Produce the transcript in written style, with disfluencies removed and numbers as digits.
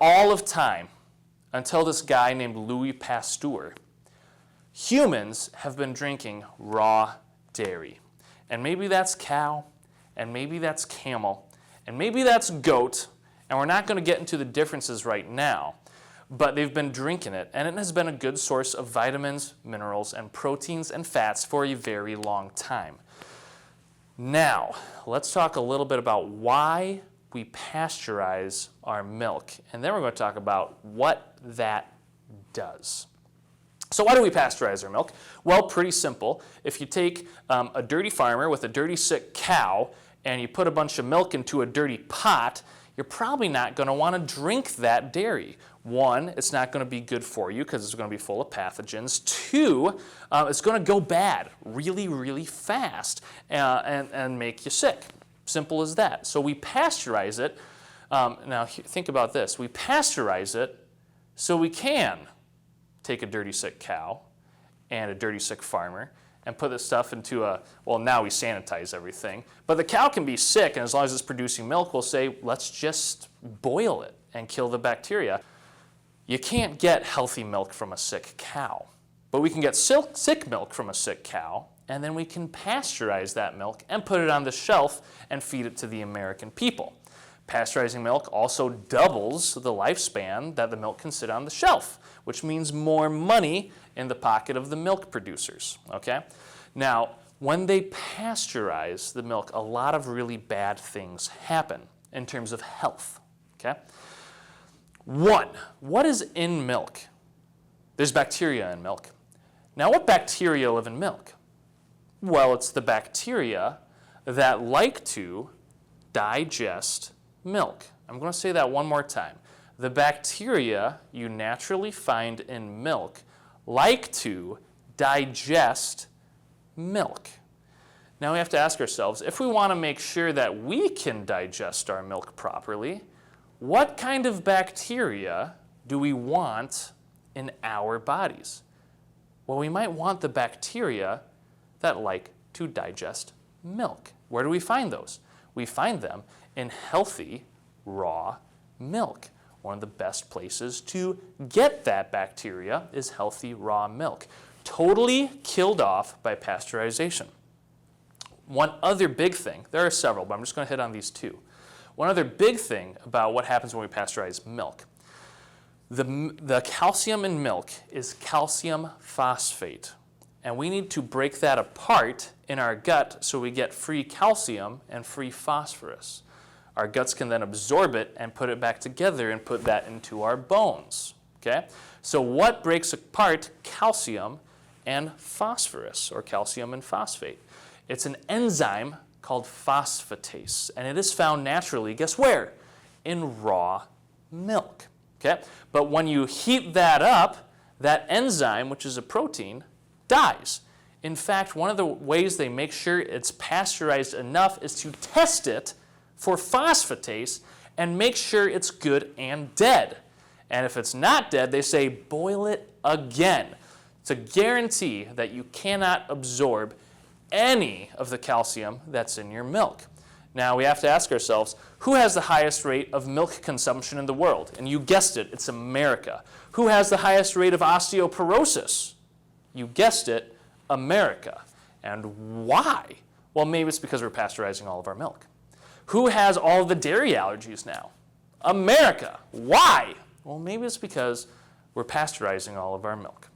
all of time, until this guy named Louis Pasteur, humans have been drinking raw dairy. And maybe that's cow, and maybe that's camel, and maybe that's goat, and we're not going to get into the differences right now, but they've been drinking it, and it has been a good source of vitamins, minerals, and proteins and fats for a very long time. Now, let's talk a little bit about why we pasteurize our milk, and then we're going to talk about what that does. So why do we pasteurize our milk? Well, pretty simple. If you take a dirty farmer with a dirty, sick cow and you put a bunch of milk into a dirty pot, you're probably not going to want to drink that dairy. One, it's not going to be good for you because it's going to be full of pathogens. Two, it's going to go bad really, really fast and make you sick. Simple as that. So we pasteurize it. Now think about this. We pasteurize it so we can take a dirty, sick cow and a dirty, sick farmer and put this stuff into well, now we sanitize everything. But the cow can be sick, and as long as it's producing milk, we'll say, let's just boil it and kill the bacteria. You can't get healthy milk from a sick cow, but we can get sick milk from a sick cow, and then we can pasteurize that milk and put it on the shelf and feed it to the American people. Pasteurizing milk also doubles the lifespan that the milk can sit on the shelf, which means more money in the pocket of the milk producers, okay? Now, when they pasteurize the milk, a lot of really bad things happen in terms of health, okay? One, what is in milk? There's bacteria in milk. Now, what bacteria live in milk? Well, it's the bacteria that like to digest milk. I'm going to say that one more time. The bacteria you naturally find in milk like to digest milk. Now we have to ask ourselves, if we want to make sure that we can digest our milk properly, what kind of bacteria do we want in our bodies? Well, we might want the bacteria that like to digest milk. Where do we find those? We find them in healthy, raw milk. One of the best places to get that bacteria is healthy, raw milk. Totally killed off by pasteurization. One other big thing, there are several, but I'm just going to hit on these two. One other big thing about what happens when we pasteurize milk. The calcium in milk is calcium phosphate. And we need to break that apart in our gut so we get free calcium and free phosphorus. Our guts can then absorb it and put it back together and put that into our bones. Okay? So what breaks apart calcium and phosphorus, or calcium and phosphate? It's an enzyme called phosphatase, and it is found naturally, guess where? In raw milk. Okay? But when you heat that up, that enzyme, which is a protein, dies. In fact, one of the ways they make sure it's pasteurized enough is to test it for phosphatase and make sure it's good and dead. And if it's not dead, they say boil it again to guarantee that you cannot absorb any of the calcium that's in your milk. Now we have to ask ourselves, who has the highest rate of milk consumption in the world? And you guessed it, it's America. Who has the highest rate of osteoporosis? You guessed it, America. And why? Well, maybe it's because we're pasteurizing all of our milk. Who has all the dairy allergies now? America. Why? Well, maybe it's because we're pasteurizing all of our milk.